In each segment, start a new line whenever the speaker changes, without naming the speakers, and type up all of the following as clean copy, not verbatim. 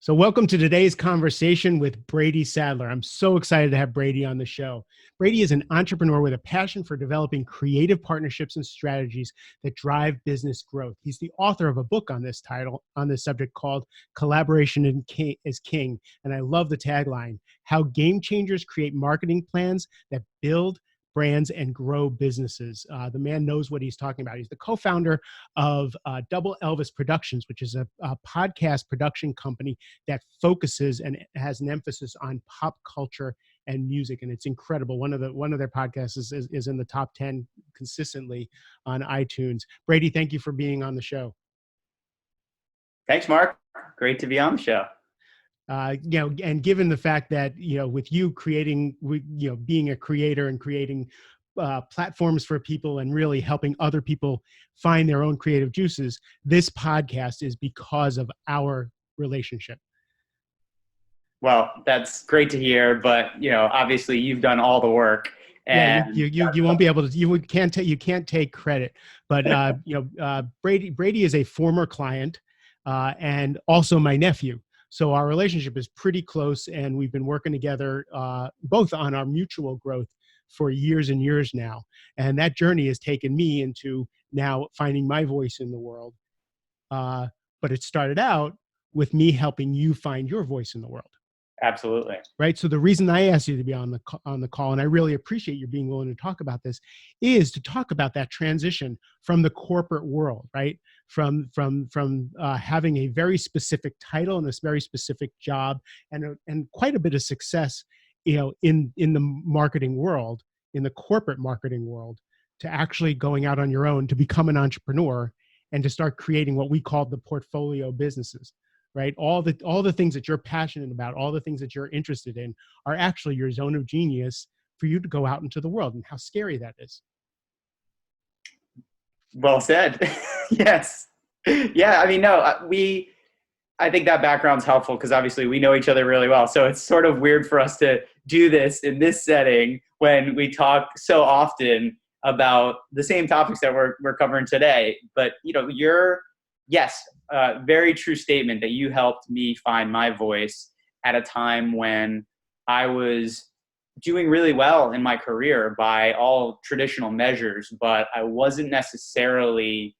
So welcome to today's conversation with Brady Sadler. I'm so excited to have Brady on the show. Brady is an entrepreneur with a passion for developing creative partnerships and strategies that drive business growth. He's the author of a book on this subject called Collaboration is King. And I love the tagline, How Game Changers Create Marketing Plans That Build Brands and Grow Businesses. The man knows what he's talking about. He's the co-founder of Double Elvis Productions, which is a podcast production company that focuses and has an emphasis on pop culture and music, and it's incredible. One of their podcasts is in the top 10 consistently on iTunes. Brady, thank you for being on the show.
Thanks, Mark. Great to be on the show.
And given the fact that, with you creating, being a creator and creating platforms for people and really helping other people find their own creative juices, this podcast is because of our relationship.
Well, that's great to hear, but obviously you've done all the work. And
you won't be able to. You can't take credit, but Brady is a former client and also my nephew. So our relationship is pretty close, and we've been working together both on our mutual growth for years and years now. And that journey has taken me into now finding my voice in the world. But it started out with me helping you find your voice in the world.
Absolutely.
Right. So the reason I asked you to be on the call, and I really appreciate you being willing to talk about this, is to talk about that transition from the corporate world, right? From having a very specific title and this very specific job and quite a bit of success, in the marketing world, in the corporate marketing world, to actually going out on your own to become an entrepreneur and to start creating what we call the portfolio businesses. Right? All the things that you're passionate about, all the things that you're interested in are actually your zone of genius for you to go out into the world, and how scary that is.
Well said. Yes. Yeah. I mean, I think that background's helpful because obviously we know each other really well. So it's sort of weird for us to do this in this setting when we talk so often about the same topics that we're covering today. But, yes, very true statement that you helped me find my voice at a time when I was doing really well in my career by all traditional measures, but I wasn't necessarily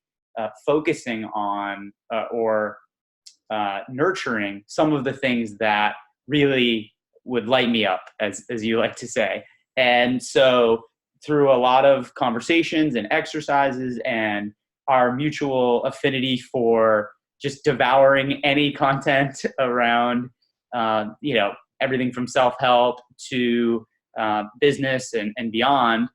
focusing on or nurturing some of the things that really would light me up, as you like to say. And so through a lot of conversations and exercises and our mutual affinity for just devouring any content around, everything from self-help to business and beyond,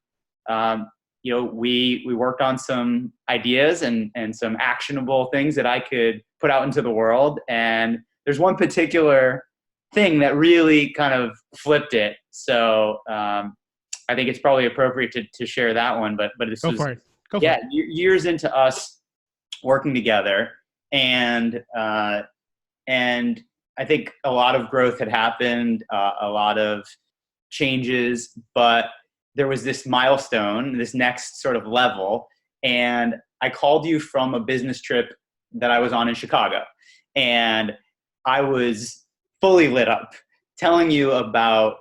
we worked on some ideas and some actionable things that I could put out into the world. And there's one particular thing that really kind of flipped it. So I think it's probably appropriate to share that one, but this was... Go for it. Years into us working together, and I think a lot of growth had happened, a lot of changes, but there was this milestone, this next sort of level, and I called you from a business trip that I was on in Chicago, and I was fully lit up telling you about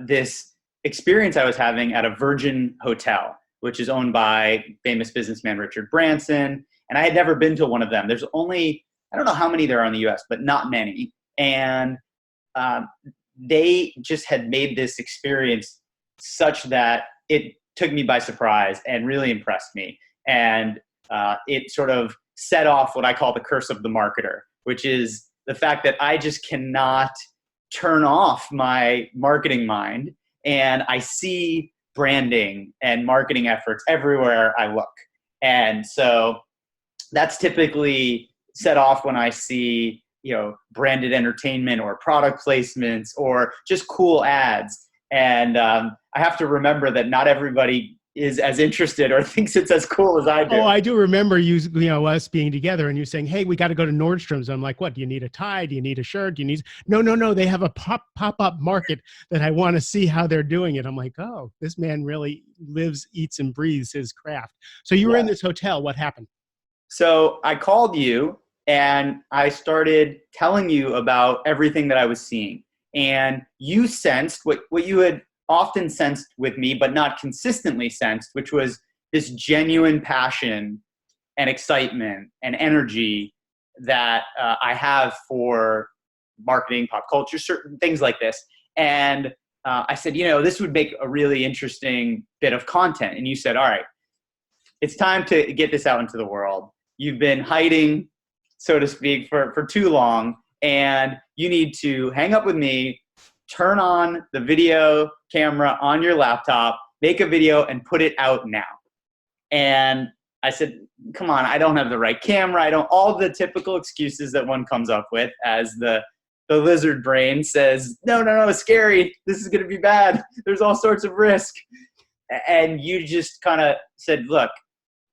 this experience I was having at a Virgin hotel, which is owned by famous businessman Richard Branson. And I had never been to one of them. There's only, I don't know how many there are in the US, but not many. And they just had made this experience such that it took me by surprise and really impressed me. And it sort of set off what I call the curse of the marketer, which is the fact that I just cannot turn off my marketing mind. And I see branding and marketing efforts everywhere I look. And so that's typically set off when I see, branded entertainment or product placements or just cool ads. And I have to remember that not everybody is as interested or thinks it's as cool as I do.
Oh, I do remember us being together and you saying, hey, we got to go to Nordstrom's. I'm like, what, do you need a tie? Do you need a shirt? Do you need, no, they have a pop-up market that I want to see how they're doing it. I'm like, oh, this man really lives, eats and breathes his craft. So you were in this hotel. What happened?
So I called you And I started telling you about everything that I was seeing. And you sensed what you had often sensed with me, but not consistently sensed, which was this genuine passion and excitement and energy that I have for marketing, pop culture, certain things like this. And I said, this would make a really interesting bit of content. And you said, all right, it's time to get this out into the world. You've been hiding, so to speak, for too long, and you need to hang up with me, turn on the video camera on your laptop, make a video, and put it out now. And I said, come on, I don't have the right camera. I don't, all the typical excuses that one comes up with as the lizard brain says, no, it's scary. This is going to be bad. There's all sorts of risk. And you just kind of said, look,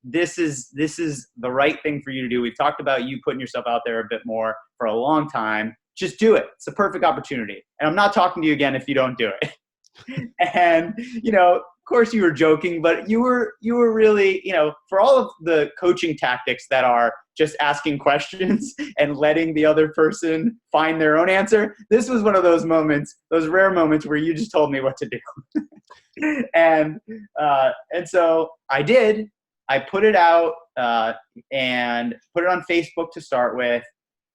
this is the right thing for you to do. We've talked about you putting yourself out there a bit more for a long time. Just do it. It's a perfect opportunity. And I'm not talking to you again if you don't do it. And, of course you were joking, but you were really, for all of the coaching tactics that are just asking questions and letting the other person find their own answer, this was one of those moments, those rare moments where you just told me what to do. And so I did. I put it out and put it on Facebook to start with.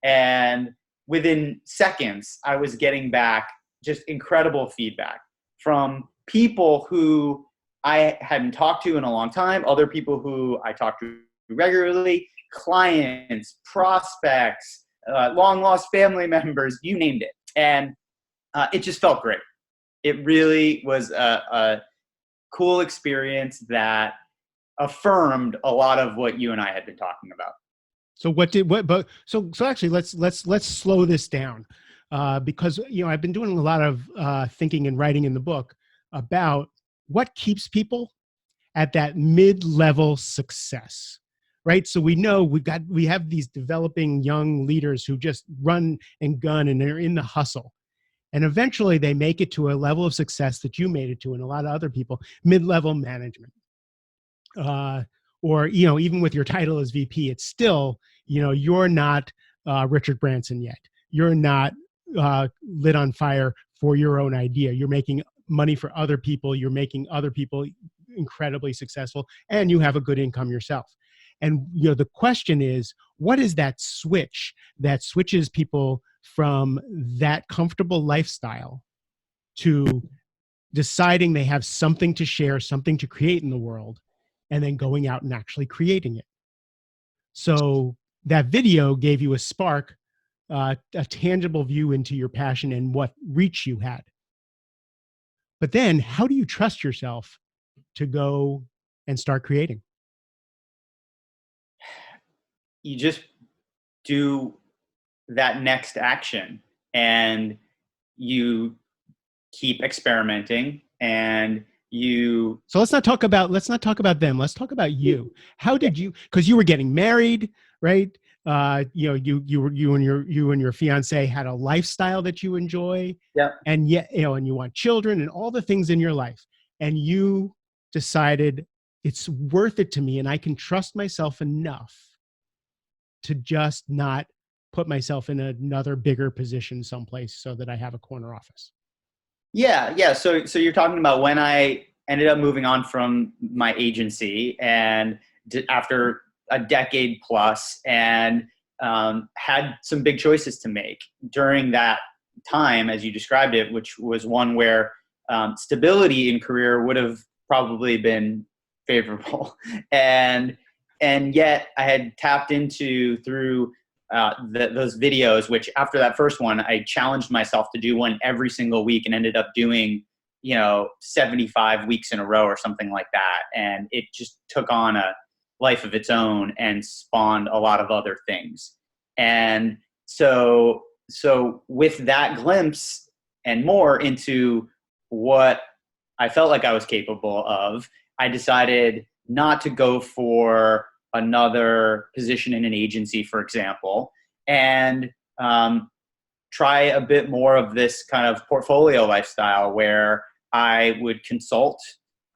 And within seconds, I was getting back just incredible feedback from people who I hadn't talked to in a long time, other people who I talked to regularly, clients, prospects, long lost family members, you named it. And it just felt great. It really was a cool experience that affirmed a lot of what you and I had been talking about.
So actually let's slow this down because I've been doing a lot of thinking and writing in the book about what keeps people at that mid-level success, right? So we know we have these developing young leaders who just run and gun and they're in the hustle. And eventually they make it to a level of success that you made it to and a lot of other people, mid-level management. Or, even with your title as VP, it's still, you're not Richard Branson yet. You're not lit on fire for your own idea. You're making money for other people. You're making other people incredibly successful, and you have a good income yourself. And, the question is, what is that switch that switches people from that comfortable lifestyle to deciding they have something to share, something to create in the world, and then going out and actually creating it? So that video gave you a spark, a tangible view into your passion and what reach you had. But then how do you trust yourself to go and start creating?
You just do that next action and you keep experimenting and you.
So let's not talk about them. Let's talk about you. How did you, because you were getting married, right? You and your fiance had a lifestyle that you enjoy.
Yeah.
And yet, and you want children and all the things in your life. And you decided it's worth it to me and I can trust myself enough to just not put myself in another bigger position someplace so that I have a corner office.
Yeah. So you're talking about when I ended up moving on from my agency and after a decade plus and had some big choices to make during that time, as you described it, which was one where stability in career would have probably been favorable. And yet I had tapped into through those videos, which after that first one, I challenged myself to do one every single week and ended up doing, 75 weeks in a row or something like that. And it just took on a life of its own and spawned a lot of other things. And so with that glimpse and more into what I felt like I was capable of, I decided not to go for another position in an agency, for example, and try a bit more of this kind of portfolio lifestyle where I would consult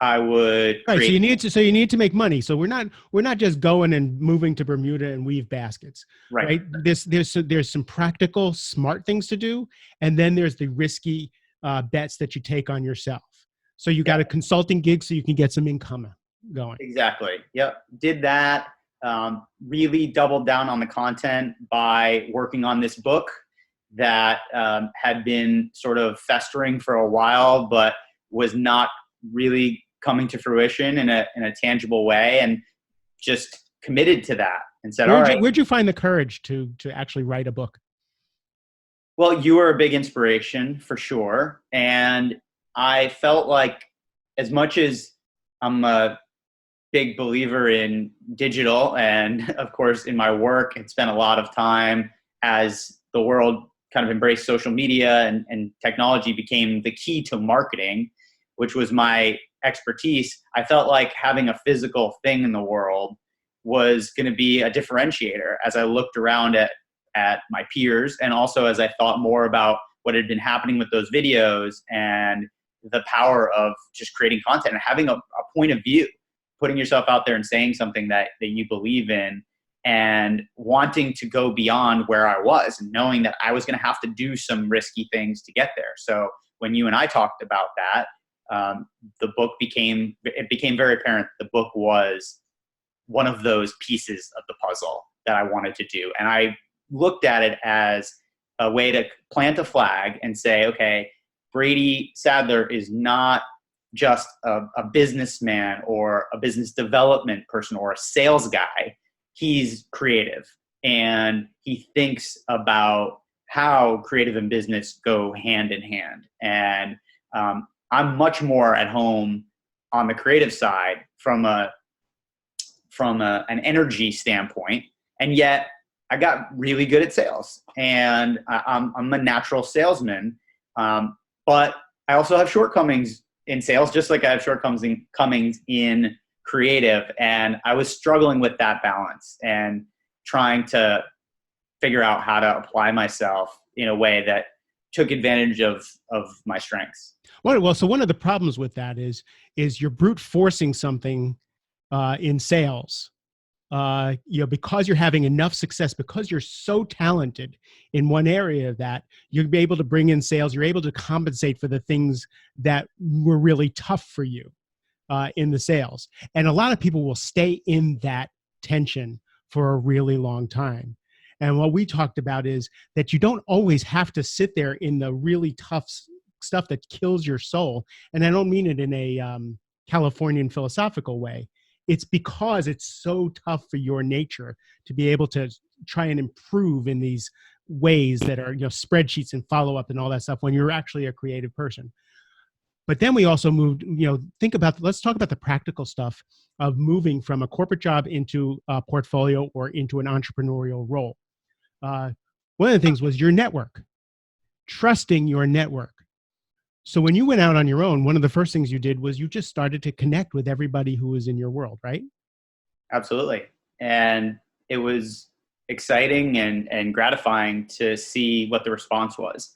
I would
Right. So
create.
you need to make money. So we're not just going and moving to Bermuda and weave baskets,
Right.
right? There's some practical, smart things to do, and then there's the risky bets that you take on yourself. So you got a
Yep.
consulting gig so you can get some income going.
Exactly. Yep. Did that. Really doubled down on the content by working on this book that had been sort of festering for a while, but was not really coming to fruition in a tangible way, and just committed to that and said, all right,
Where'd you find the courage to actually write a book?
well, you were a big inspiration for sure. And I felt like, as much as I'm a big believer in digital, and of course in my work and spent a lot of time as the world kind of embraced social media, and technology became the key to marketing, which was my expertise. I felt like having a physical thing in the world was going to be a differentiator as I looked around at my peers, and also as I thought more about what had been happening with those videos and the power of just creating content and having a point of view, putting yourself out there and saying something that you believe in, and wanting to go beyond where I was, and knowing that I was going to have to do some risky things to get there. So when you and I talked about that, the book became very apparent. The book was one of those pieces of the puzzle that I wanted to do. And I looked at it as a way to plant a flag and say, okay, Brady Sadler is not just a businessman or a business development person or a sales guy. He's creative, and he thinks about how creative and business go hand in hand. And I'm much more at home on the creative side from an energy standpoint, and yet I got really good at sales, and I'm a natural salesman. But I also have shortcomings in sales, just like I have shortcomings in creative. And I was struggling with that balance and trying to figure out how to apply myself in a way that took advantage of my strengths.
Well, so one of the problems with that is you're brute forcing something in sales. Because you're having enough success, because you're so talented in one area of that, you'll be able to bring in sales. You're able to compensate for the things that were really tough for you in the sales. And a lot of people will stay in that tension for a really long time. And what we talked about is that you don't always have to sit there in the really tough stuff that kills your soul. And I don't mean it in a Californian philosophical way. It's because it's so tough for your nature to be able to try and improve in these ways that are, spreadsheets and follow up and all that stuff when you're actually a creative person. But then we also moved, let's talk about the practical stuff of moving from a corporate job into a portfolio or into an entrepreneurial role. One of the things was your network, trusting your network. So when you went out on your own, one of the first things you did was you just started to connect with everybody who was in your world, right?
Absolutely. And it was exciting and gratifying to see what the response was.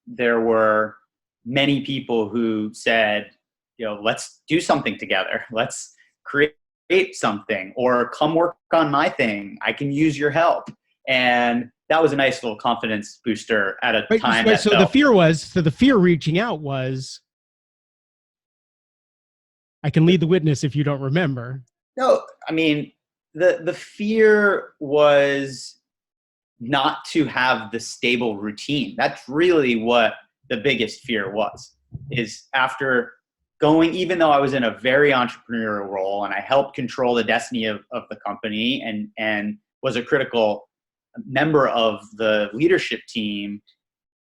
There were many people who said, let's do something together. Let's create something, or come work on my thing. I can use your help. And that was a nice little confidence booster at a time.
Right. So the fear reaching out was, I can lead the witness if you don't remember.
No, I mean, the fear was not to have the stable routine. That's really what the biggest fear was, is after going, even though I was in a very entrepreneurial role and I helped control the destiny of the company, and was a critical member of the leadership team,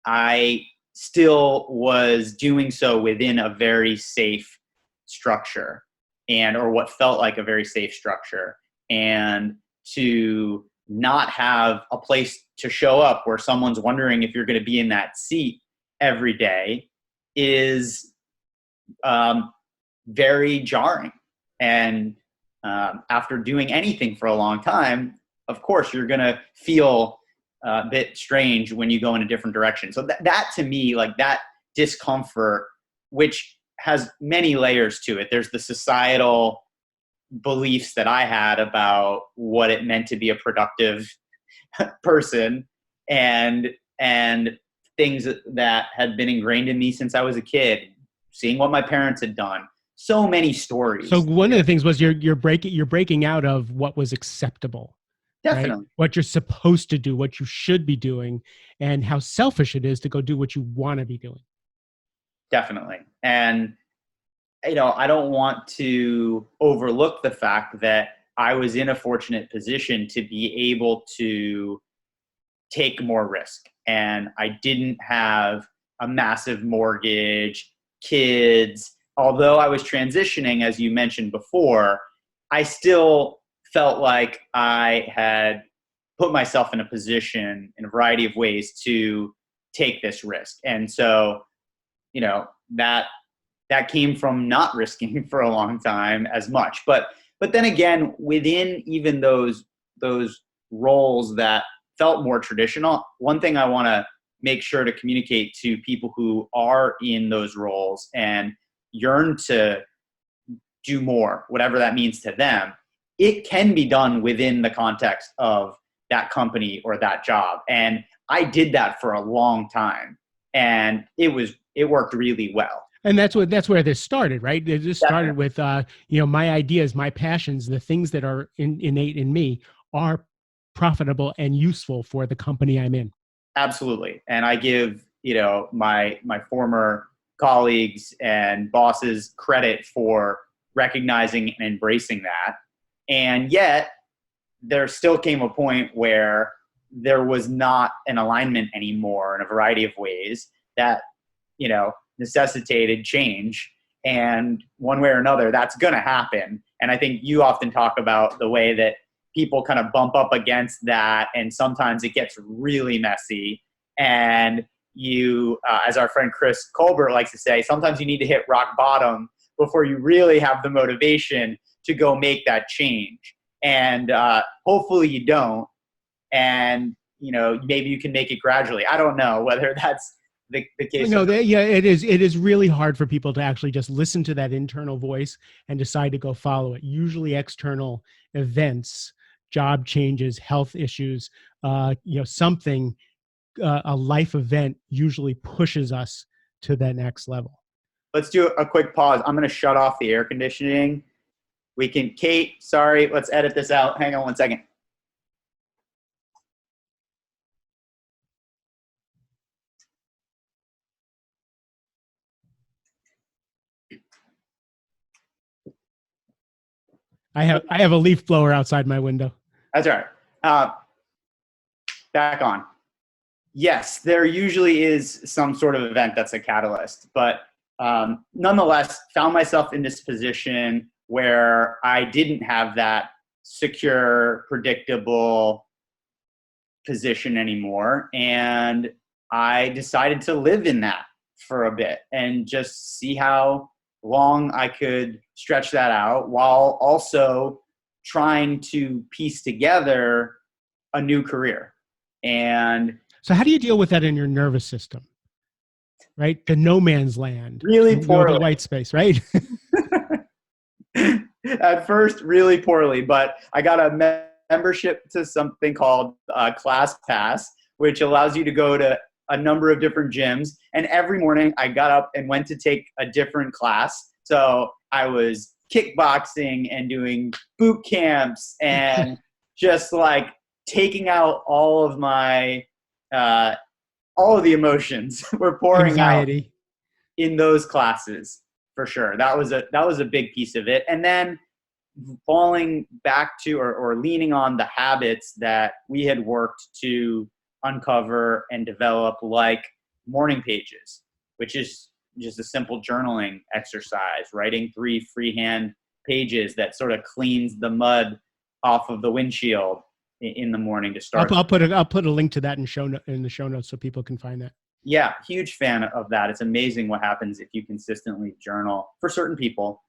I still was doing so within a very safe structure, or what felt like a very safe structure. And to not have a place to show up where someone's wondering if you're going to be in that seat every day is very jarring. And after doing anything for a long time, of course, you're going to feel a bit strange when you go in a different direction. So that to me, like that discomfort, which has many layers to it. There's the societal beliefs that I had about what it meant to be a productive person, and things that had been ingrained in me since I was a kid, seeing what my parents had done. So many stories.
So one of the things was you're breaking out of what was acceptable.
Definitely.
Right? What you're supposed to do, what you should be doing, and how selfish it is to go do what you want to be doing.
Definitely. And, I don't want to overlook the fact that I was in a fortunate position to be able to take more risk. And I didn't have a massive mortgage, kids. Although I was transitioning, as you mentioned before, I still felt like I had put myself in a position in a variety of ways to take this risk. And so, that came from not risking for a long time as much. But then again, within even those roles that felt more traditional, one thing I want to make sure to communicate to people who are in those roles and yearn to do more, whatever that means to them, it can be done within the context of that company or that job. And I did that for a long time, and it worked really well.
And that's where this started, right? It just started with, my ideas, my passions, the things that are innate in me are profitable and useful for the company I'm in.
Absolutely. And I give, my former colleagues and bosses credit for recognizing and embracing that. And yet there still came a point where there was not an alignment anymore in a variety of ways that, necessitated change. And one way or another, that's going to happen. And I think you often talk about the way that people kind of bump up against that, and sometimes it gets really messy. And you, as our friend Chris Colbert likes to say, sometimes you need to hit rock bottom before you really have the motivation to go make that change. And hopefully you don't. And, maybe you can make it gradually. I don't know whether that's the case.
No, it is. It is really hard for people to actually just listen to that internal voice and decide to go follow it. Usually external events, job changes, health issues, something, a life event usually pushes us to that next level.
Let's do a quick pause. I'm going to shut off the air conditioning. Kate, sorry, let's edit this out. Hang on one second.
I have a leaf blower outside my window.
That's all right. Back on. Yes, there usually is some sort of event that's a catalyst, but nonetheless, found myself in this position where I didn't have that secure, predictable position anymore. And I decided to live in that for a bit and just see how long I could stretch that out, while also trying to piece together a new career. And
so how do you deal with that in your nervous system? Right? The no man's land.
Really poorly.
The white space, right?
At first, really poorly, but I got a membership to something called Class Pass, which allows you to go to a number of different gyms. And every morning I got up and went to take a different class. So I was kickboxing and doing boot camps and just like taking out all of my, all of the emotions were pouring
Anxiety.
out in those classes for sure. That was a big piece of it. And then falling back to or leaning on the habits that we had worked to uncover and develop, like morning pages, which is just a simple journaling exercise, writing 3 freehand pages that sort of cleans the mud off of the windshield in the morning to start.
I'll put a link to that in the show notes so people can find that.
Yeah, huge fan of that. It's amazing what happens if you consistently journal for certain people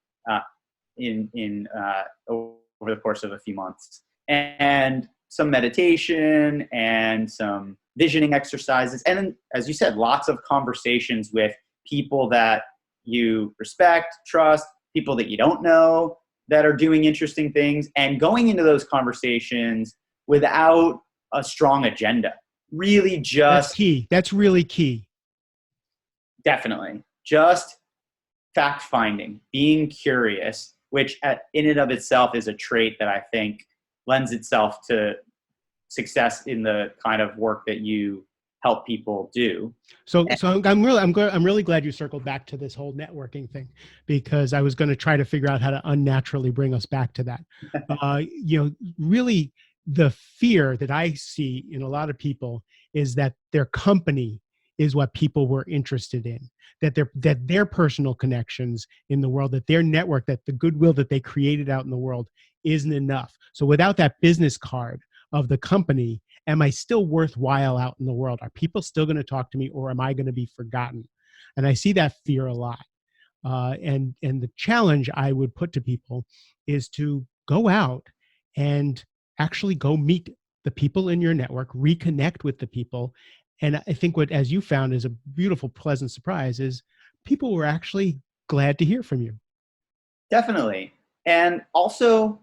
over the course of a few months. And some meditation and some visioning exercises. And then, as you said, lots of conversations with people that you respect, trust, people that you don't know that are doing interesting things, and going into those conversations without a strong agenda. Really
That's
just
key. That's really key.
definitely just fact finding, being curious, which in and of itself is a trait that I think lends itself to success in the kind of work that you help people do.
So I'm really glad you circled back to this whole networking thing, because I was going to try to figure out how to unnaturally bring us back to that. Really, the fear that I see in a lot of people is that their company is what people were interested in, that their personal connections in the world, that their network, that the goodwill that they created out in the world isn't enough. So without that business card of the company, am I still worthwhile out in the world? Are people still going to talk to me, or am I going to be forgotten? And I see that fear a lot. And the challenge I would put to people is to go out and actually go meet the people in your network, reconnect with the people. And I think what, as you found, is a beautiful, pleasant surprise is people were actually glad to hear from you.
Definitely. And also,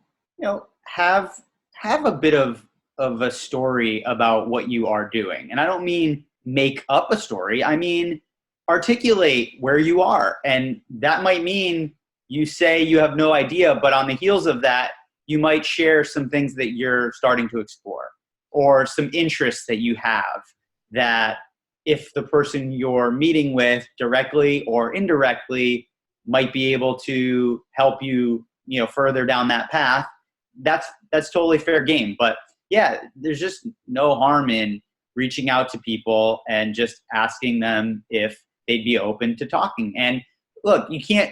have a bit of a story about what you are doing. And I don't mean make up a story. I mean articulate where you are. And that might mean you say you have no idea, but on the heels of that, you might share some things that you're starting to explore, or some interests that you have that, if the person you're meeting with directly or indirectly might be able to help you, further down that path, that's totally fair game. But yeah, there's just no harm in reaching out to people and just asking them if they'd be open to talking. And look, you're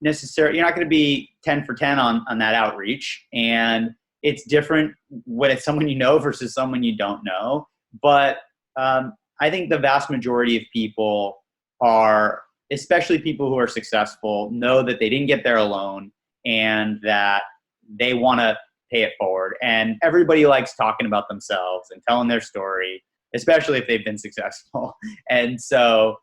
not going to be 10 for 10 on that outreach. And it's different when it's someone you know versus someone you don't know. But I think the vast majority of people are, especially people who are successful, know that they didn't get there alone and that they want to pay it forward. And everybody likes talking about themselves and telling their story, especially if they've been successful. And so,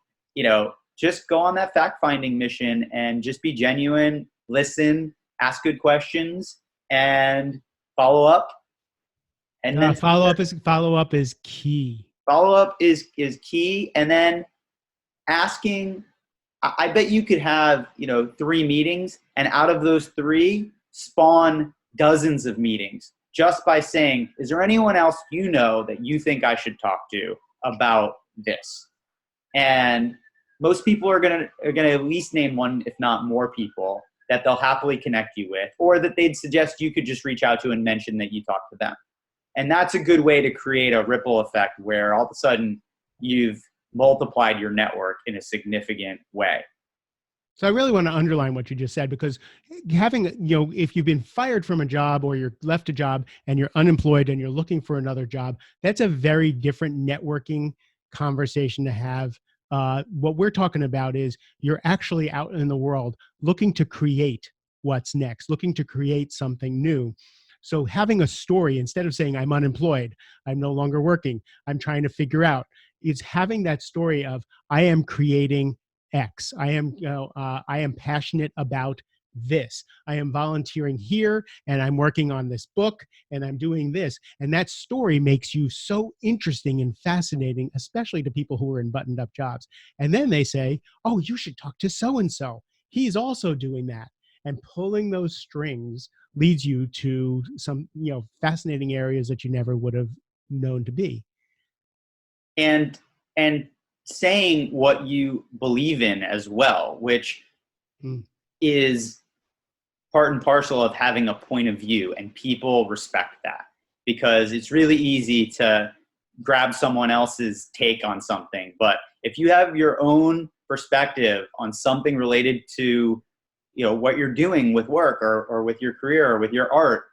just go on that fact-finding mission and just be genuine, listen, ask good questions, and follow up. And then
Follow up is key.
Follow up is key. And then asking, I bet you could have, 3 meetings, and out of those 3 spawn dozens of meetings just by saying, is there anyone else that you think I should talk to about this? And most people are gonna at least name one, if not more people that they'll happily connect you with, or that they'd suggest you could just reach out to and mention that you talked to them. And that's a good way to create a ripple effect where all of a sudden you've multiplied your network in a significant way.
So I really want to underline what you just said, because having, if you've been fired from a job or you're left a job and you're unemployed and you're looking for another job, that's a very different networking conversation to have. What we're talking about is you're actually out in the world looking to create what's next, looking to create something new. So having a story, instead of saying I'm unemployed, I'm no longer working, I'm trying to figure out, is having that story of I am creating X. I am passionate about this. I am volunteering here, and I'm working on this book, and I'm doing this. And that story makes you so interesting and fascinating, especially to people who are in buttoned up jobs. And then they say, oh, you should talk to so-and-so. He's also doing that. And pulling those strings leads you to some, fascinating areas that you never would have known to be.
And saying what you believe in as well, which is part and parcel of having a point of view, and people respect that, because it's really easy to grab someone else's take on something. But if you have your own perspective on something related to, what you're doing with work or with your career or with your art,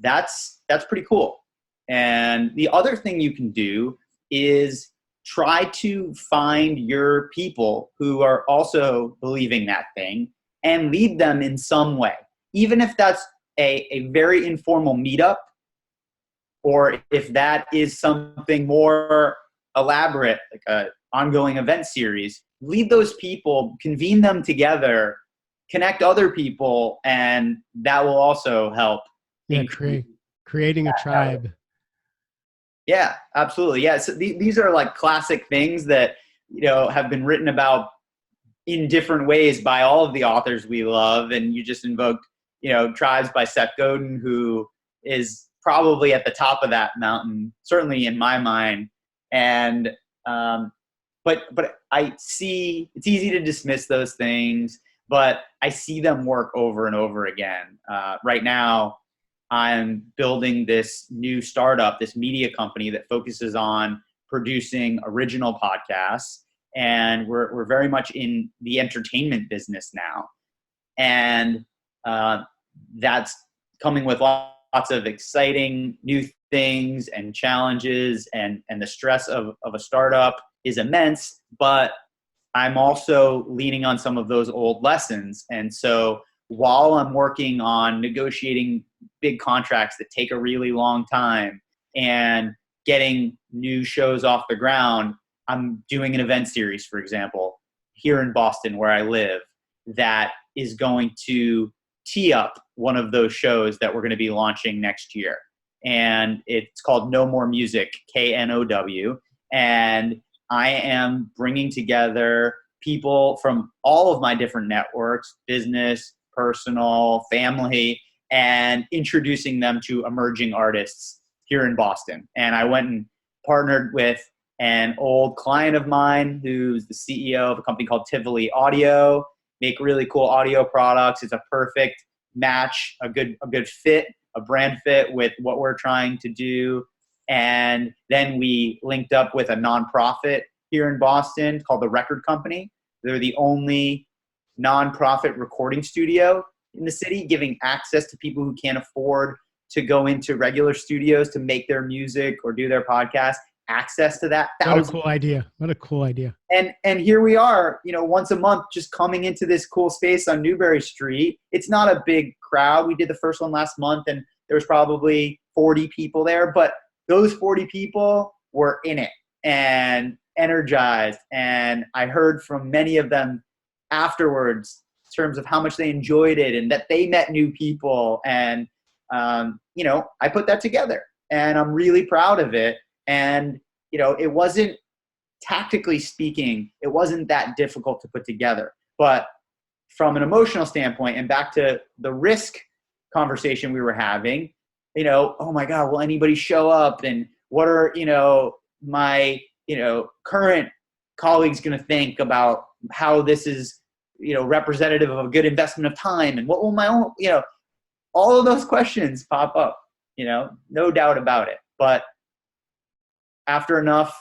that's pretty cool. And the other thing you can do is try to find your people who are also believing that thing and lead them in some way. Even if that's a very informal meetup, or if that is something more elaborate, like an ongoing event series, lead those people, convene them together, connect other people, and that will also help
Yeah,
increase.
creating a tribe.
Yeah, absolutely. Yeah, so these are like classic things that have been written about in different ways by all of the authors we love. And you just invoked, Tribes by Seth Godin, who is probably at the top of that mountain, certainly in my mind. And but I see it's easy to dismiss those things, but I see them work over and over again. Right now, I'm building this new startup, this media company that focuses on producing original podcasts, and we're very much in the entertainment business now, and that's coming with lots of exciting new things and challenges, and the stress of a startup is immense, but I'm also leaning on some of those old lessons. And so while I'm working on negotiating big contracts that take a really long time and getting new shows off the ground, I'm doing an event series, for example, here in Boston where I live, that is going to tee up one of those shows that we're going to be launching next year. And it's called No More Music, KNOW. And I am bringing together people from all of my different networks, business, personal, family, and introducing them to emerging artists here in Boston. And I went and partnered with an old client of mine who's the CEO of a company called Tivoli Audio, make really cool audio products. It's a perfect match, a good fit, a brand fit with what we're trying to do. And then we linked up with a nonprofit here in Boston called the Record Company. They're the only nonprofit recording studio in the city, giving access to people who can't afford to go into regular studios to make their music or do their podcast, access to that.
What a cool idea. What a cool idea.
And here we are, once a month, just coming into this cool space on Newbury Street. It's not a big crowd. We did the first one last month and there was probably 40 people there, but those 40 people were in it and energized. And I heard from many of them afterwards in terms of how much they enjoyed it and that they met new people. And, I put that together and I'm really proud of it. And, it wasn't, tactically speaking, it wasn't that difficult to put together. But from an emotional standpoint, and back to the risk conversation we were having, oh my God, will anybody show up? And what are, my, current colleagues going to think about how this is, representative of a good investment of time? And what will my own, all of those questions pop up, no doubt about it. But after enough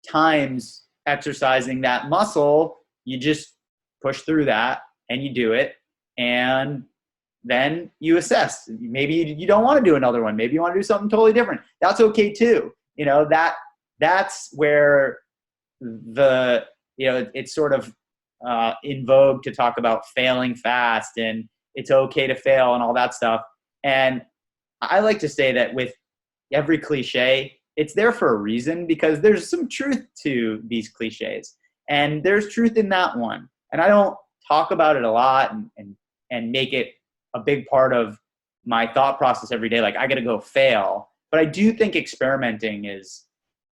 times exercising that muscle, you just push through that and you do it. And then you assess. Maybe you don't want to do another one. Maybe you want to do something totally different. That's okay too. That's where it's sort of in vogue to talk about failing fast and it's okay to fail and all that stuff. And I like to say that with every cliche, it's there for a reason, because there's some truth to these cliches, and there's truth in that one. And I don't talk about it a lot and make it a big part of my thought process every day. Like, I got to go fail. But I do think experimenting is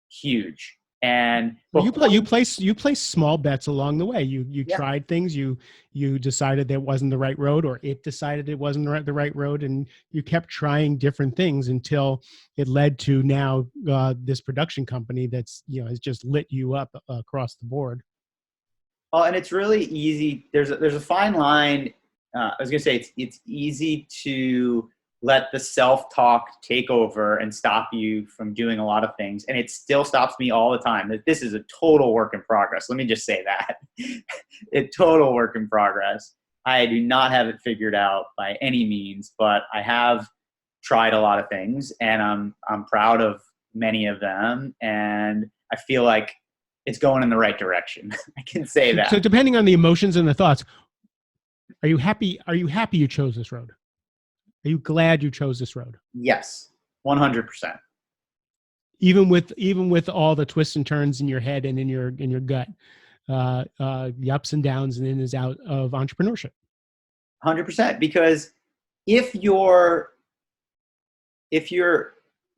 huge. And
you place small bets along the way. You tried things. You decided that wasn't the right road, or it decided it wasn't the right road, and you kept trying different things until it led to now this production company that's has just lit you up across the board.
Oh, and it's really easy. There's a fine line. I was gonna say it's easy to let the self-talk take over and stop you from doing a lot of things. And it still stops me all the time. That this is a total work in progress. Let me just say that. A total work in progress. I do not have it figured out by any means, but I have tried a lot of things and I'm proud of many of them. And I feel like it's going in the right direction. I can say that.
So depending on the emotions and the thoughts, are you happy? Are you happy you chose this road? Are you glad you chose this road?
Yes, 100%.
Even with all the twists and turns in your head and in your gut, the ups and downs and in and out of entrepreneurship.
100%. Because if you're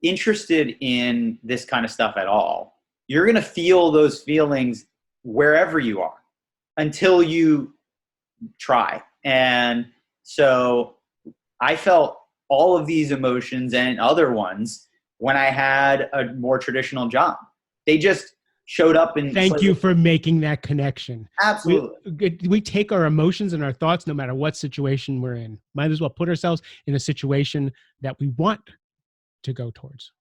interested in this kind of stuff at all, you're going to feel those feelings wherever you are until you try. And so I felt all of these emotions and other ones when I had a more traditional job. They just showed up in.
Thank you for making that connection.
Absolutely.
We take our emotions and our thoughts no matter what situation we're in. Might as well put ourselves in a situation that we want to go towards.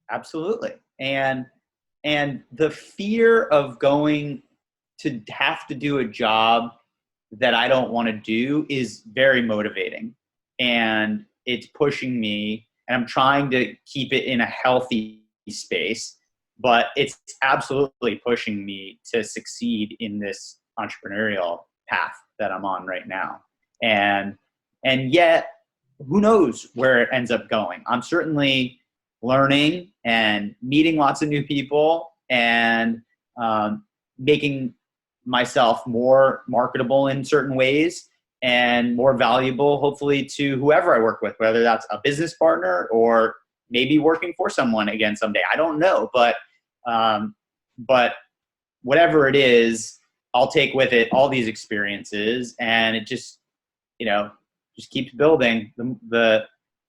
Absolutely. And the fear of going to have to do a job that I don't want to do is very motivating, and it's pushing me, and I'm trying to keep it in a healthy space, but it's absolutely pushing me to succeed in this entrepreneurial path that I'm on right now. And yet, who knows where it ends up going. I'm certainly learning and meeting lots of new people, and making myself more marketable in certain ways and more valuable, hopefully, to whoever I work with, whether that's a business partner or maybe working for someone again someday. I don't know, but whatever it is, I'll take with it all these experiences, and it just, just keeps building. The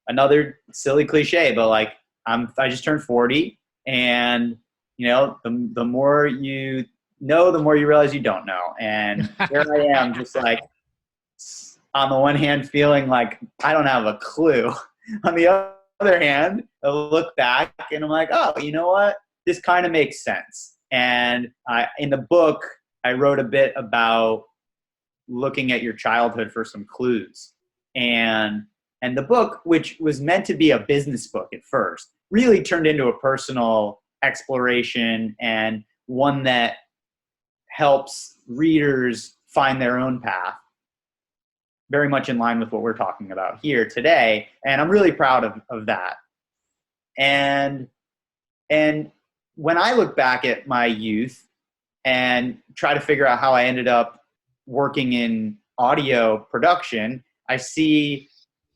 another silly cliche, but like I just turned 40, and the more you know, the more you realize you don't know. And here I am, just like, on the one hand, feeling like I don't have a clue. On the other hand, I look back and I'm like, oh, you know what? This kind of makes sense. And in the book, I wrote a bit about looking at your childhood for some clues. And the book, which was meant to be a business book at first, really turned into a personal exploration, and one that helps readers find their own path, very much in line with what we're talking about here today. And I'm really proud of that. And when I look back at my youth and try to figure out how I ended up working in audio production, I see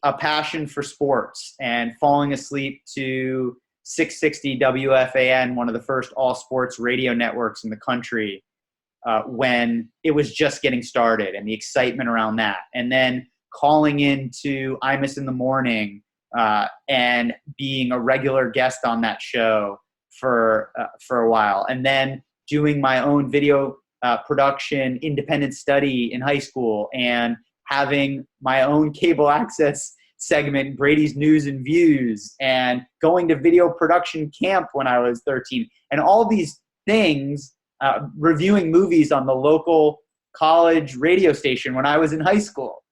a passion for sports and falling asleep to 660 WFAN, one of the first all sports radio networks in the country, when it was just getting started, and the excitement around that. And then calling into Imus in the Morning and being a regular guest on that show for a while. And then doing my own video production, independent study in high school, and having my own cable access segment, Brady's News and Views, and going to video production camp when I was 13. And all these things, reviewing movies on the local college radio station when I was in high school.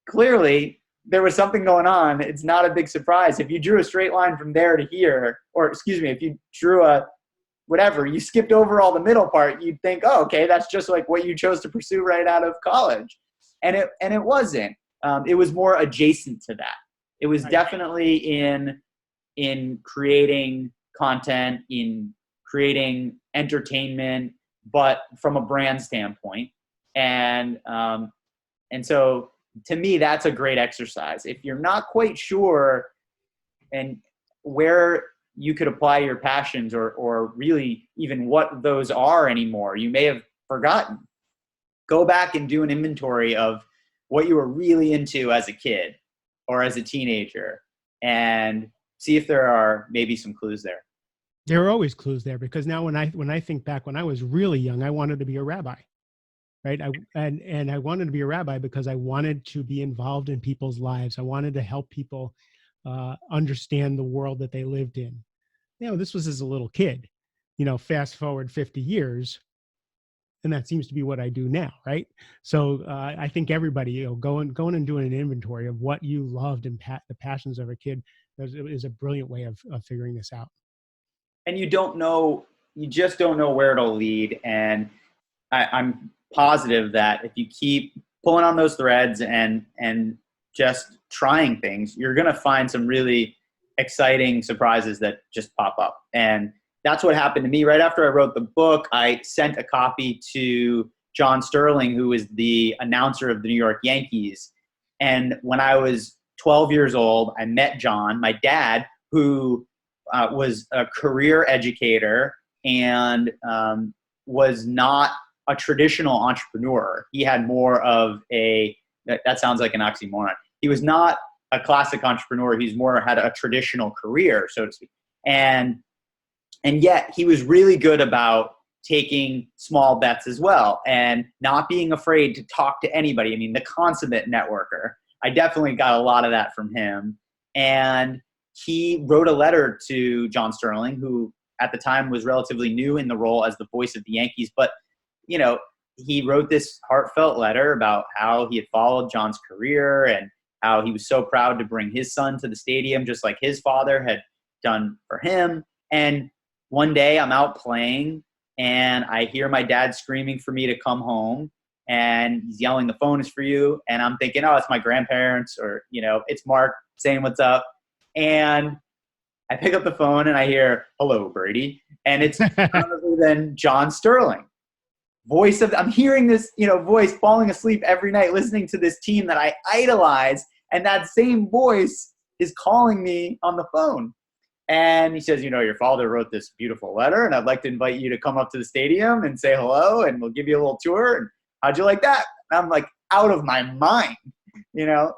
Clearly, there was something going on. It's not a big surprise. If you drew a straight line from there to here, or excuse me, if you drew you skipped over all the middle part, you'd think, oh, okay, that's just like what you chose to pursue right out of college. And it wasn't. It was more adjacent to that. It was definitely in creating content, in creating entertainment, but from a brand standpoint. And so to me, that's a great exercise. If you're not quite sure and where you could apply your passions, or really even what those are anymore, you may have forgotten. Go back and do an inventory of what you were really into as a kid or as a teenager, and see if there are maybe some clues there.
There are always clues there, because now when I think back, when I was really young, I wanted to be a rabbi, right? And I wanted to be a rabbi because I wanted to be involved in people's lives. I wanted to help people understand the world that they lived in. This was as a little kid. Fast forward 50 years, and that seems to be what I do now, right? So I think everybody, going and doing an inventory of what you loved and the passions of a kid is a brilliant way of figuring this out.
And you just don't know where it'll lead. And I'm positive that if you keep pulling on those threads and just trying things, you're going to find some really exciting surprises that just pop up. And that's what happened to me. Right after I wrote the book, I sent a copy to John Sterling, who was the announcer of the New York Yankees. And when I was 12 years old, I met John, my dad, who was a career educator and was not a traditional entrepreneur. He had more of that sounds like an oxymoron. He was not a classic entrepreneur. He's more had a traditional career, so to speak. And yet he was really good about taking small bets as well and not being afraid to talk to anybody. I mean, the consummate networker. I definitely got a lot of that from him. And he wrote a letter to John Sterling, who at the time was relatively new in the role as the voice of the Yankees. But, you know, he wrote this heartfelt letter about how he had followed John's career and how he was so proud to bring his son to the stadium, just like his father had done for him. And one day I'm out playing and I hear my dad screaming for me to come home, and he's yelling, "The phone is for you." And I'm thinking, oh, it's my grandparents, or, you know, it's Mark saying what's up. And I pick up the phone and I hear, "Hello, Brady." And it's none other than John Sterling. I'm hearing this, you know, voice, falling asleep every night, listening to this team that I idolize. And that same voice is calling me on the phone. And he says, "You know, your father wrote this beautiful letter, and I'd like to invite you to come up to the stadium and say hello, and we'll give you a little tour. And how'd you like that?" And I'm like out of my mind, you know?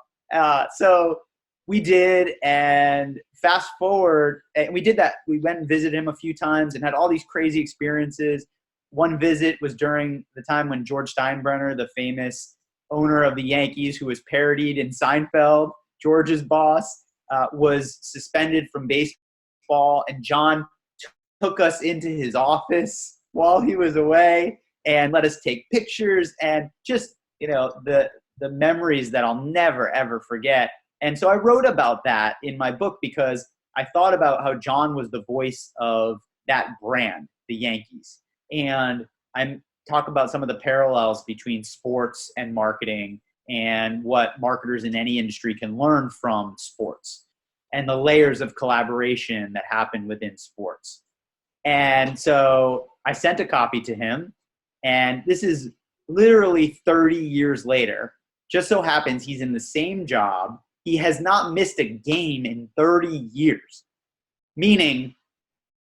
So we did, and fast forward, and we did that. We went and visited him a few times and had all these crazy experiences. One visit was during the time when George Steinbrenner, the famous owner of the Yankees, who was parodied in Seinfeld, George's boss, was suspended from baseball, and John took us into his office while he was away and let us take pictures, and just, you know, the memories that I'll never, ever forget. And so I wrote about that in my book because I thought about how John was the voice of that brand, the Yankees. And I talk about some of the parallels between sports and marketing and what marketers in any industry can learn from sports and the layers of collaboration that happen within sports. And so I sent a copy to him, and this is literally 30 years later. Just so happens he's in the same job. He has not missed a game in 30 years, meaning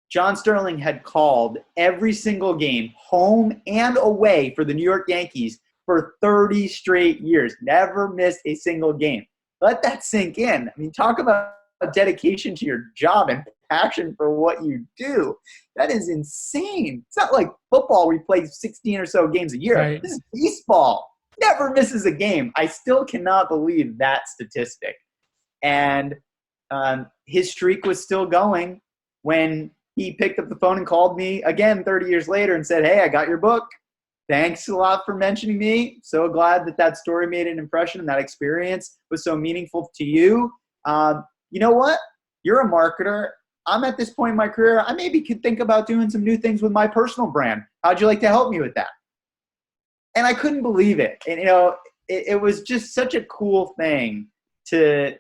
John Sterling had called every single game, home and away, for the New York Yankees for 30 straight years, never missed a single game. Let that sink in. I mean, talk about dedication to your job and passion for what you do. That is insane. It's not like football where you play 16 or so games a year. Right. This is baseball. Never misses a game. I still cannot believe that statistic. And his streak was still going when he picked up the phone and called me again 30 years later and said, "Hey, I got your book. Thanks a lot for mentioning me. So glad that story made an impression and that experience was so meaningful to you. You know what? You're a marketer. I'm at this point in my career. I maybe could think about doing some new things with my personal brand. How'd you like to help me with that?" And I couldn't believe it. And, you know, it was just such a cool thing to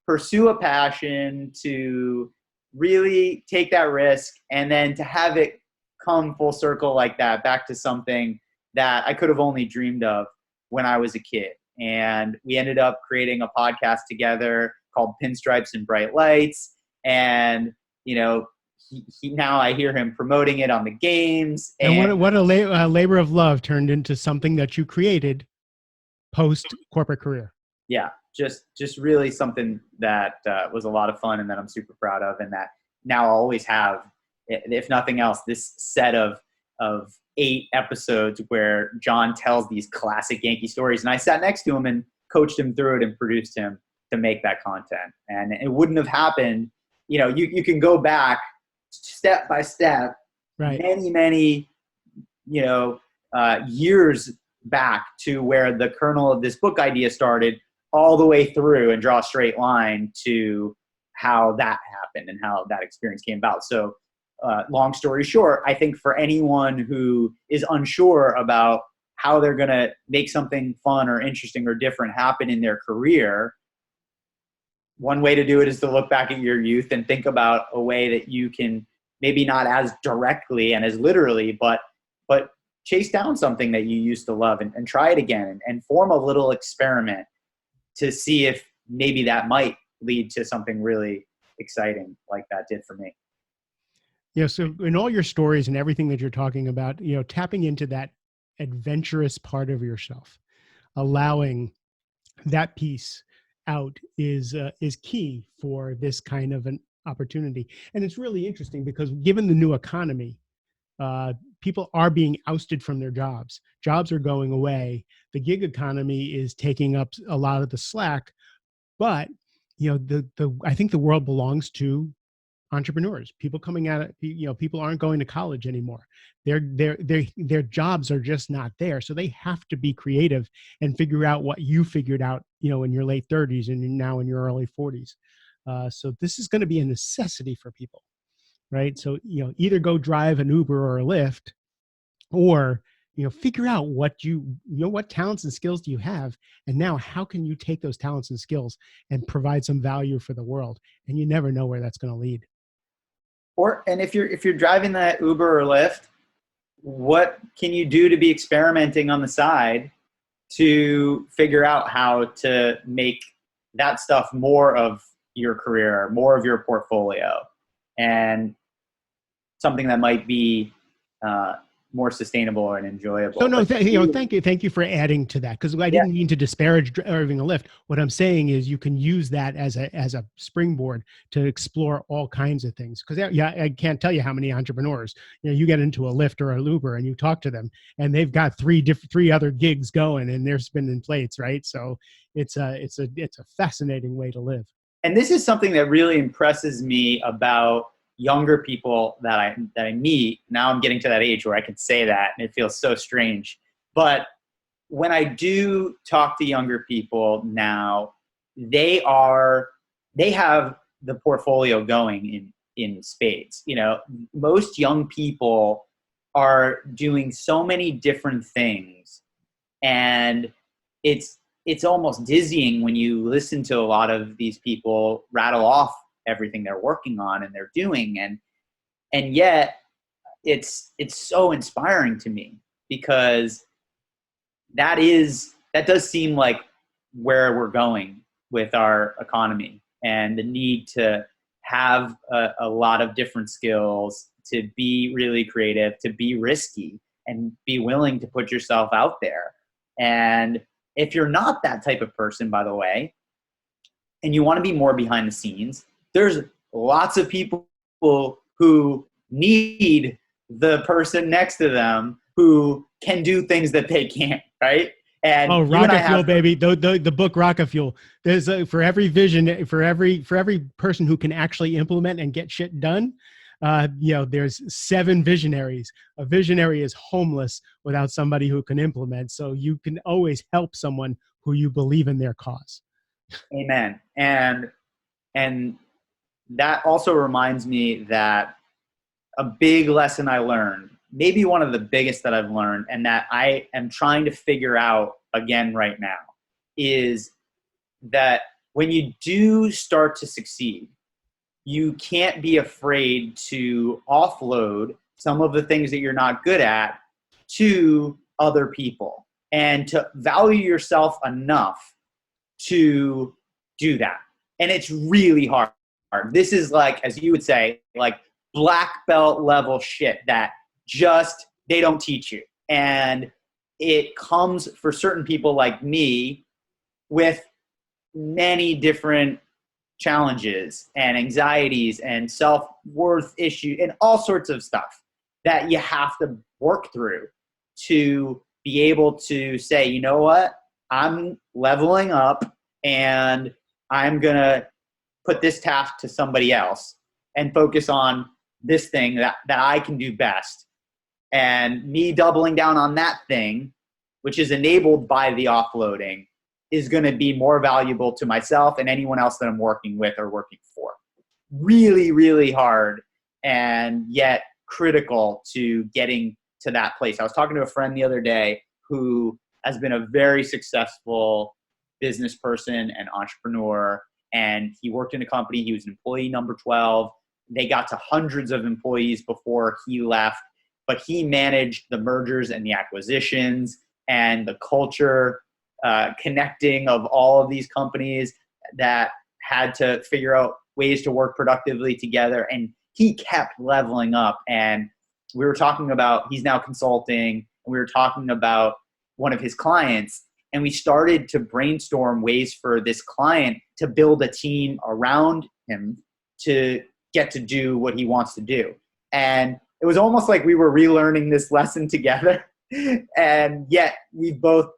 pursue a passion, to really take that risk, and then to have it come full circle like that, back to something that I could have only dreamed of when I was a kid. And we ended up creating a podcast together called Pinstripes and Bright Lights. And, you know, he now I hear him promoting it on the games.
And what a labor of love turned into something that you created post corporate career.
Yeah, just really something that was a lot of fun and that I'm super proud of, and that now I'll always have, if nothing else, this set of 8 episodes where John tells these classic Yankee stories, and I sat next to him and coached him through it and produced him to make that content. And it wouldn't have happened. You know, you can go back step by step,
right,
many, you know, years back to where the kernel of this book idea started, all the way through, and draw a straight line to how that happened and how that experience came about. So long story short, I think for anyone who is unsure about how they're going to make something fun or interesting or different happen in their career, one way to do it is to look back at your youth and think about a way that you can maybe not as directly and as literally, but chase down something that you used to love and try it again, and form a little experiment to see if maybe that might lead to something really exciting like that did for me.
So in all your stories and everything that you're talking about, tapping into that adventurous part of yourself, allowing that piece out is key for this kind of an opportunity. And it's really interesting because given the new economy, people are being ousted from their jobs. Jobs are going away. The gig economy is taking up a lot of the slack. But I think the world belongs to entrepreneurs. People coming out of, people aren't going to college anymore. Their jobs are just not there. So they have to be creative and figure out what you figured out, in your late 30s and now in your early 40s. So this is going to be a necessity for people, right? So, either go drive an Uber or a Lyft, or figure out what talents and skills do you have, and now how can you take those talents and skills and provide some value for the world. And you never know where that's going to lead.
And if you're driving that Uber or Lyft, what can you do to be experimenting on the side to figure out how to make that stuff more of your career, more of your portfolio, and something that might be more sustainable and enjoyable.
So no, thank you for adding to that, because I didn't mean to disparage driving a Lyft. What I'm saying is you can use that as a springboard to explore all kinds of things. Because I can't tell you how many entrepreneurs, you get into a Lyft or an Uber and you talk to them, and they've got three other gigs going, and they're spinning plates, right? So it's a fascinating way to live.
And this is something that really impresses me about younger people that I meet. Now I'm getting to that age where I can say that, and it feels so strange. But when I do talk to younger people now, they have the portfolio going in spades. Most young people are doing so many different things, and it's almost dizzying when you listen to a lot of these people rattle off everything they're working on and they're doing, and yet it's so inspiring to me, because that does seem like where we're going with our economy, and the need to have a lot of different skills, to be really creative, to be risky, and be willing to put yourself out there. And if you're not that type of person, by the way, and you want to be more behind the scenes, there's lots of people who need the person next to them who can do things that they can't, right? And
Rocket Fuel, baby. The book Rocket Fuel. There's for every vision, for every person who can actually implement and get shit done. There's 7 visionaries. A visionary is homeless without somebody who can implement. So you can always help someone who you believe in their cause.
Amen. And that also reminds me that a big lesson I learned, maybe one of the biggest that I've learned, and that I am trying to figure out again right now, is that when you do start to succeed, you can't be afraid to offload some of the things that you're not good at to other people, and to value yourself enough to do that. And it's really hard. This is like, as you would say, like black belt level shit that just they don't teach you. And it comes for certain people like me with many different challenges and anxieties and self-worth issues and all sorts of stuff that you have to work through to be able to say, you know what, I'm leveling up and I'm going to put this task to somebody else and focus on this thing that I can do best. And me doubling down on that thing, which is enabled by the offloading, is going to be more valuable to myself and anyone else that I'm working with or working for. Really, really hard, and yet critical to getting to that place. I was talking to a friend the other day who has been a very successful business person and entrepreneur, and he worked in a company. He was an employee number 12. they got to hundreds of employees before he left, but he managed the mergers and the acquisitions and the culture connecting of all of these companies that had to figure out ways to work productively together. And he kept leveling up. And we were talking about, he's now consulting, and we were talking about one of his clients, and we started to brainstorm ways for this client to build a team around him to get to do what he wants to do. And it was almost like we were relearning this lesson together. And yet we've both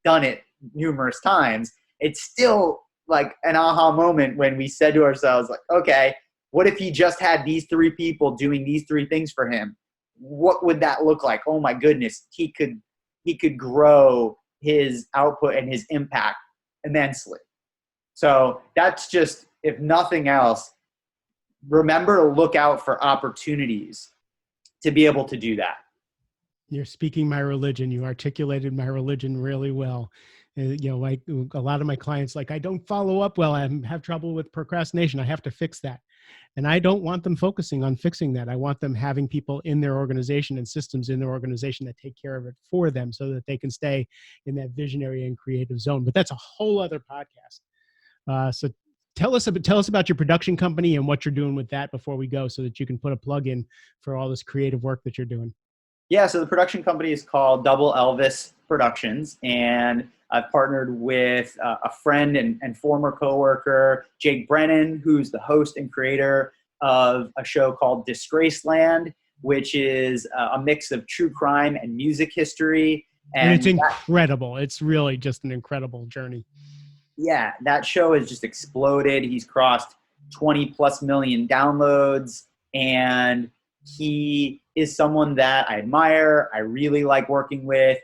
done it numerous times. It's still like an aha moment when we said to ourselves, like, okay, what if he just had these three people doing these three things for him? What would that look like? Oh my goodness, he could grow his output and his impact immensely. So that's just, if nothing else, remember to look out for opportunities to be able to do that.
You're speaking my religion. You articulated my religion really well. Like a lot of my clients, like, I don't follow up well. I have trouble with procrastination. I have to fix that. And I don't want them focusing on fixing that. I want them having people in their organization and systems in their organization that take care of it for them so that they can stay in that visionary and creative zone. But that's a whole other podcast. So tell us about your production company and what you're doing with that before we go, so that you can put a plug in for all this creative work that you're doing.
Yeah, so the production company is called Double Elvis Productions, and I've partnered with a friend and former coworker, Jake Brennan, who's the host and creator of a show called Disgraceland, which is a mix of true crime and music history.
And it's incredible. It's really just an incredible journey.
Yeah, that show has just exploded. He's crossed 20 plus million downloads, and he is someone that I admire. I really like working with.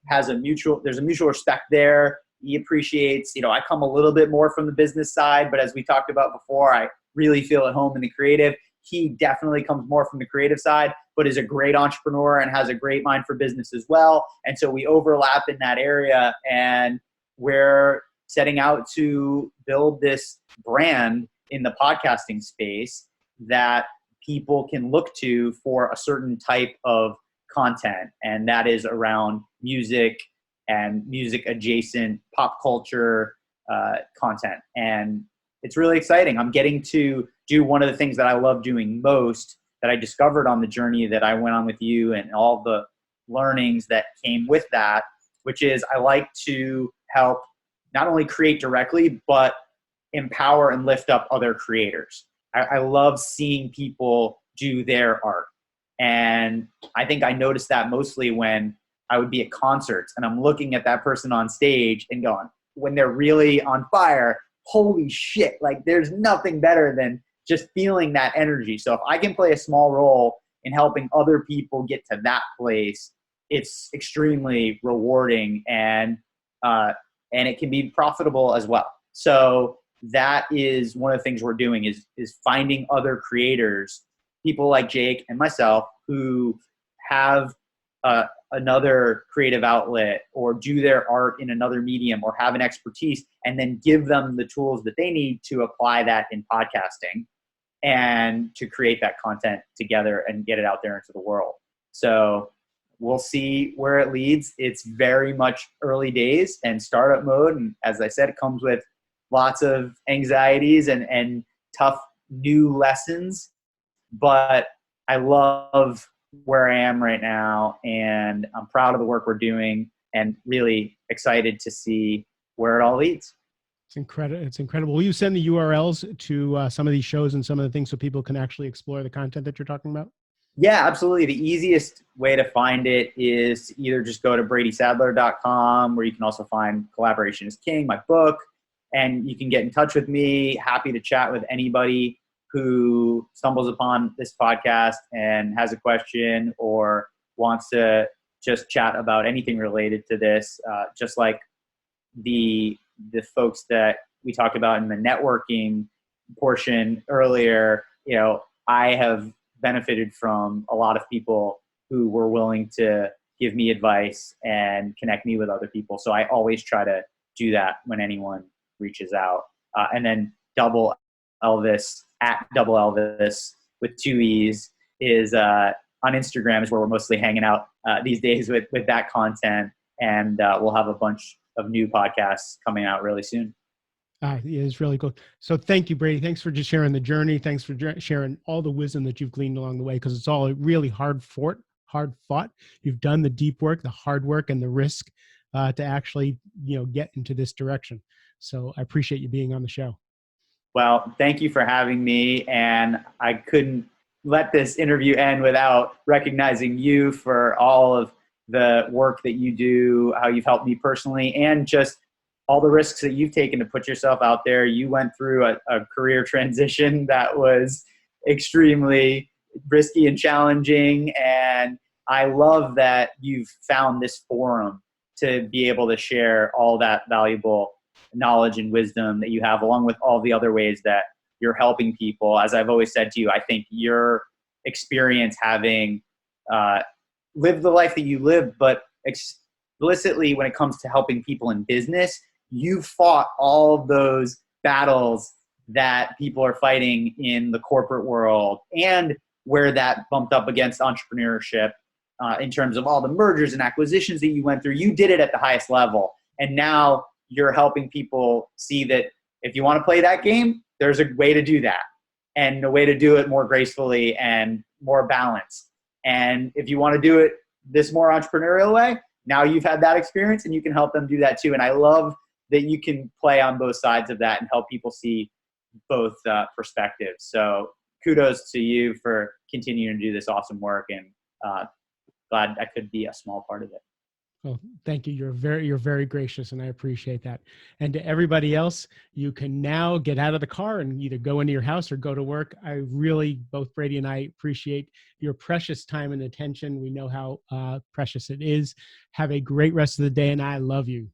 There's a mutual respect there. He appreciates, I come a little bit more from the business side, but as we talked about before, I really feel at home in the creative. He definitely comes more from the creative side, but is a great entrepreneur and has a great mind for business as well. And so we overlap in that area, and we're setting out to build this brand in the podcasting space that people can look to for a certain type of content. And that is around music and music adjacent pop culture content. And it's really exciting. I'm getting to do one of the things that I love doing most, that I discovered on the journey that I went on with you and all the learnings that came with that, which is I like to help not only create directly, but empower and lift up other creators. I love seeing people do their art. And I think I noticed that mostly when I would be at concerts and I'm looking at that person on stage and going, when they're really on fire, holy shit, like there's nothing better than just feeling that energy. So if I can play a small role in helping other people get to that place, it's extremely rewarding, and it can be profitable as well. So that is one of the things we're doing is finding other creators, people like Jake and myself, who have another creative outlet or do their art in another medium or have an expertise, and then give them the tools that they need to apply that in podcasting and to create that content together and get it out there into the world. So we'll see where it leads. It's very much early days and startup mode. And as I said, it comes with lots of anxieties and tough new lessons, but I love where I am right now, and I'm proud of the work we're doing and really excited to see where it all leads.
It's incredible. It's incredible. Will you send the URLs to some of these shows and some of the things so people can actually explore the content that you're talking about?
Yeah, absolutely. The easiest way to find it is to either just go to bradysadler.com, where you can also find Collaboration is King, my book, and you can get in touch with me. Happy to chat with anybody who stumbles upon this podcast and has a question or wants to just chat about anything related to this. Just like the folks that we talked about in the networking portion earlier, I have benefited from a lot of people who were willing to give me advice and connect me with other people. So I always try to do that when anyone reaches out. And then Double Elvis at Double Elvis with 2 E's, is on Instagram is where we're mostly hanging out these days with that content. And we'll have a bunch of new podcasts coming out really soon.
It's really cool. So thank you, Brady. Thanks for just sharing the journey. Thanks for sharing all the wisdom that you've gleaned along the way, because it's all really hard fought. You've done the deep work, the hard work, and the risk to actually, get into this direction. So I appreciate you being on the show.
Well, thank you for having me. And I couldn't let this interview end without recognizing you for all of the work that you do, how you've helped me personally, and just all the risks that you've taken to put yourself out there. You went through a career transition that was extremely risky and challenging. And I love that you've found this forum to be able to share all that valuable knowledge and wisdom that you have, along with all the other ways that you're helping people. As I've always said to you, I think your experience having lived the life that you live, but explicitly when it comes to helping people in business, you fought all of those battles that people are fighting in the corporate world, and where that bumped up against entrepreneurship in terms of all the mergers and acquisitions that you went through. You did it at the highest level. And now you're helping people see that if you want to play that game, there's a way to do that, and a way to do it more gracefully and more balanced. And if you want to do it this more entrepreneurial way, now you've had that experience and you can help them do that too. And I love that you can play on both sides of that and help people see both perspectives. So kudos to you for continuing to do this awesome work, and glad I could be a small part of it.
Well, thank you. You're very gracious, and I appreciate that. And to everybody else, you can now get out of the car and either go into your house or go to work. I really, both Brady and I, appreciate your precious time and attention. We know how precious it is. Have a great rest of the day, and I love you.